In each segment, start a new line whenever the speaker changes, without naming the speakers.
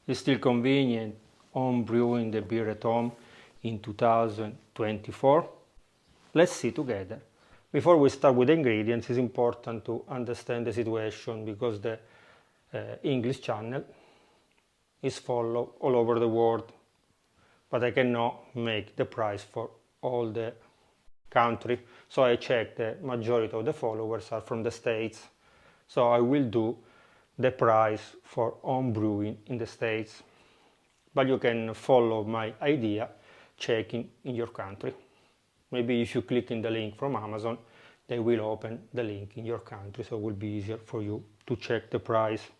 It's still convenient home brewing the beer at home in 2024. Let's see together. Before we start with the ingredients, it's important to understand the situation because the English channel is followed all over the world, but I cannot make the price for all the country. So I checked the majority of the followers are from the States. So I will do the price for home brewing in the States. But you can follow my idea checking in your country. Maybe if you click in the link from Amazon, they will open the link in your country, so it will be easier for you to check the price.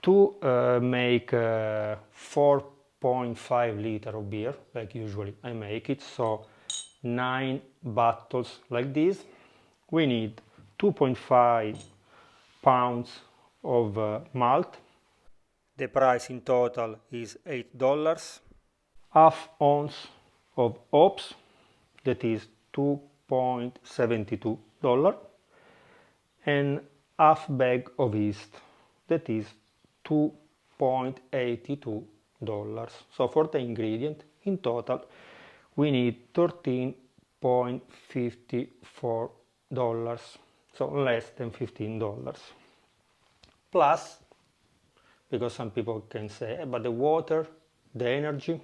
To make 4.5 liter of beer, like usually I make it, so 9 bottles like this, we need 2.5 pounds of malt. The price in total is $8. Half ounce of hops, that is $2.72, and half bag of yeast, that is $2.82. So for the ingredient in total we need $13.54, so less than $15. Plus, because some people can say, but the water, the energy,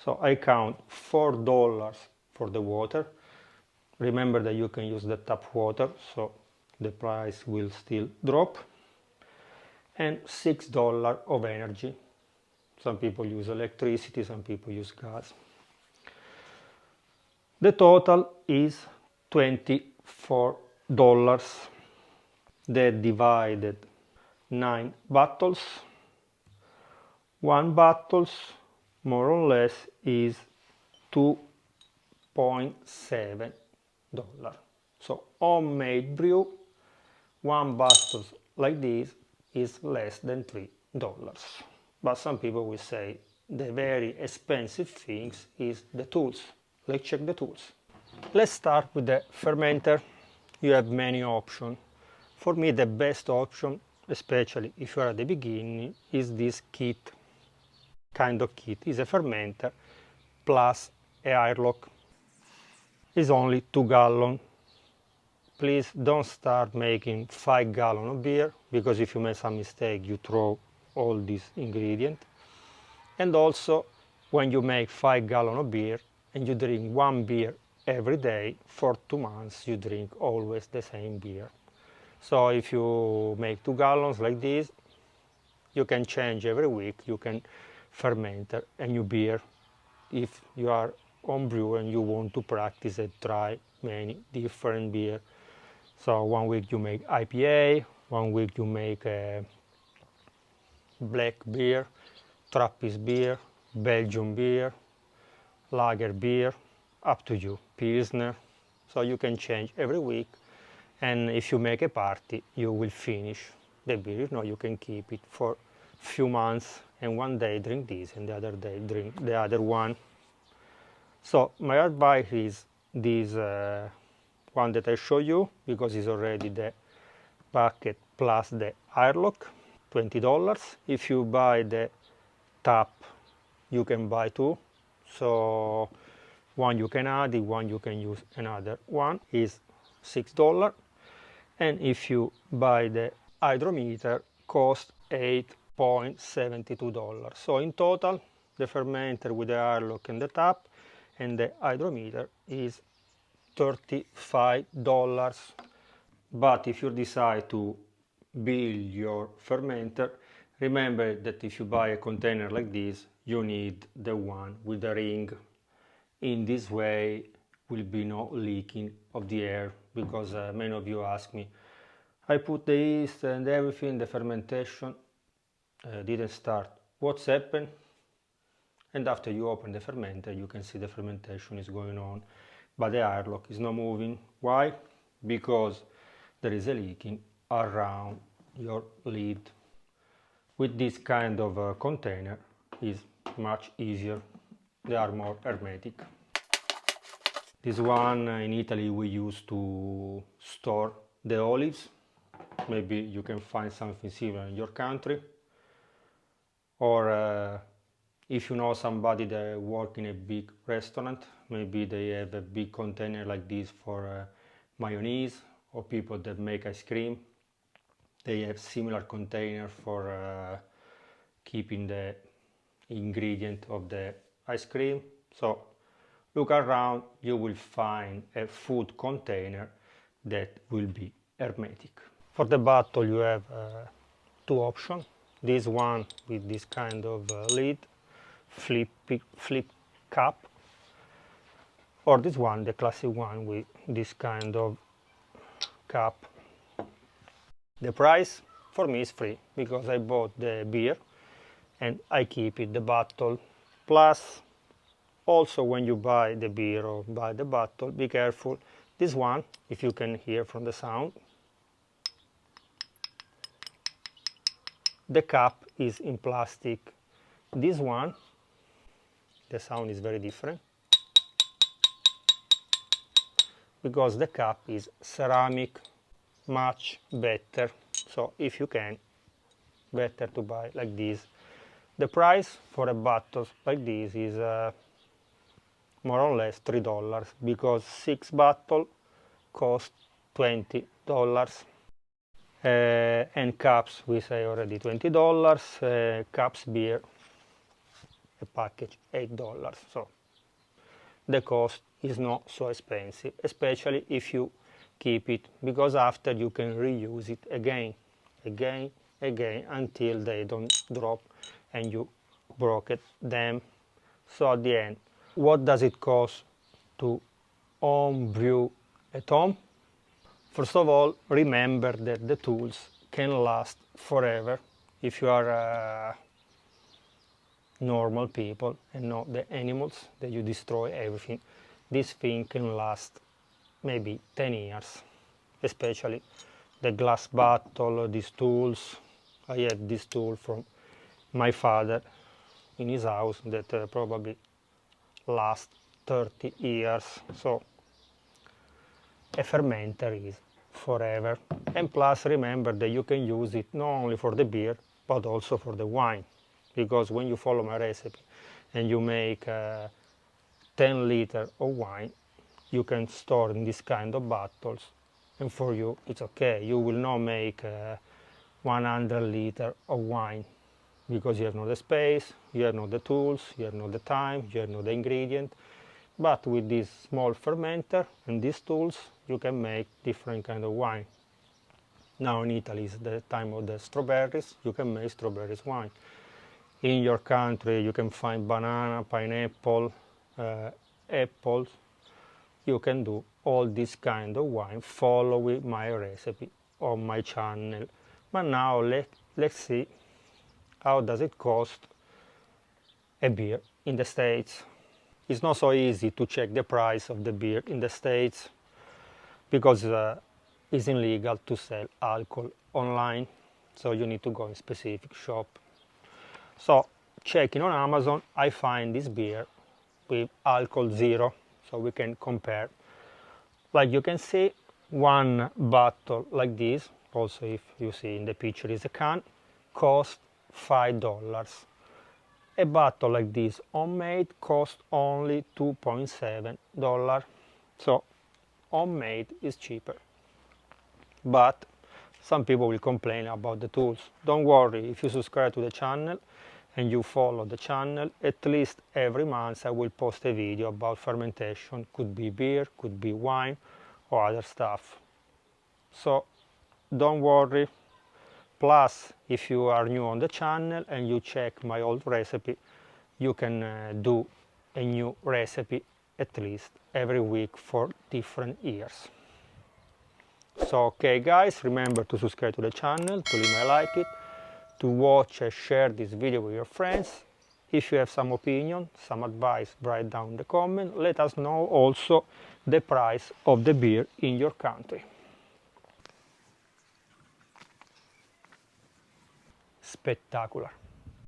so I count $4 for the water. Remember that you can use the tap water, so the price will still drop. And $6 of energy. Some people use electricity, some people use gas. The total is $24. That divided 9 bottles. One bottle more or less is $2.7. So homemade brew, one bottle like this is less than $3. But some people will say the very expensive things is the tools. Let's check the tools. Let's start with the fermenter. You have many options. For me the best option, especially if you are at the beginning, is this kit. Kind of kit is a fermenter plus a airlock. It's only 2 gallons. Please don't start making 5 gallons of beer, because if you make some mistake you throw all these ingredients. And also when you make 5 gallons of beer and you drink one beer every day for 2 months, you drink always the same beer. So if you make 2 gallons like this, you can change every week, you can ferment a new beer if you are home brewer and you want to practice and try many different beer. So one week you make IPA, one week you make a black beer, Trappist beer, Belgian beer, lager beer, up to you, Pilsner. So you can change every week, and if you make a party you will finish the beer. You know, you can keep it for a few months and one day drink this and the other day drink the other one. So my advice is this one that I show you, because it's already the bucket plus the airlock, $20. If you buy the tap, you can buy two. So one you can add it, one you can use another one, is $6. And if you buy the hydrometer, cost $8.72. So in total, the fermenter with the airlock and the tap and the hydrometer is $35. But if you decide to build your fermenter, remember that if you buy a container like this, you need the one with the ring. In this way will be no leaking of the air, because many of you ask me, I put the yeast and everything, the fermentation didn't start. What's happened? And after you open the fermenter, you can see the fermentation is going on, but the airlock is not moving. Why? Because there is a leaking around your lid. With this kind of container is much easier. They are more hermetic. This one in Italy we use to store the olives. Maybe you can find something similar in your country. or if you know somebody that work in a big restaurant, maybe they have a big container like this for mayonnaise, or people that make ice cream, they have similar container for keeping the ingredient of the ice cream. So look around, you will find a food container that will be hermetic. For the bottle you have two options. This one with this kind of lid, flip cap, or this one, the classic one with this kind of cap. The price for me is free because I bought the beer and I keep it, the bottle. Plus, also when you buy the beer or buy the bottle, be careful. This one, if you can hear from the sound, the cap is in plastic. This one, the sound is very different because the cap is ceramic, much better. So if you can, better to buy like this. The price for a bottle like this is more or less $3 because 6 bottles cost $20. And cups, we say already $20. Cups beer, a package $8. So the cost is not so expensive, especially if you keep it, because after you can reuse it again until they don't drop and you broke them. So at the end, what does it cost to home brew at home? First of all, remember that the tools can last forever if you are normal people and not the animals that you destroy everything. This thing can last maybe 10 years, especially the glass bottle, these tools. I had this tool from my father in his house that probably last 30 years. So a fermenter is forever. And plus remember that you can use it not only for the beer but also for the wine, because when you follow my recipe and you make 10 liters of wine, you can store in this kind of bottles, and for you it's okay. You will not make 100 liters of wine because you have not the space, you have not the tools, you have not the time, you have not the ingredient. But with this small fermenter and these tools, you can make different kind of wine. Now in Italy is the time of the strawberries, you can make strawberries wine. In your country you can find banana, pineapple, apples. You can do all this kind of wine. Follow with my recipe on my channel. But now let's see how does it cost a beer in the States. It's not so easy to check the price of the beer in the States because it's illegal to sell alcohol online, so you need to go in specific shop. So checking on Amazon, I find this beer with alcohol 0, so we can compare. Like you can see, one bottle like this, also if you see in the picture is a can, costs $5. A bottle like this homemade costs only $2.7. So homemade is cheaper. But some people will complain about the tools. Don't worry, if you subscribe to the channel and you follow the channel, at least every month I will post a video about fermentation. Could be beer, could be wine or other stuff. So don't worry. Plus, if you are new on the channel and you check my old recipe, you can do a new recipe at least every week for different years. So okay guys, remember to subscribe to the channel, to leave a like it, to watch and share this video with your friends. If you have some opinion, some advice, write down in the comment. Let us know also the price of the beer in your country. Spectacular.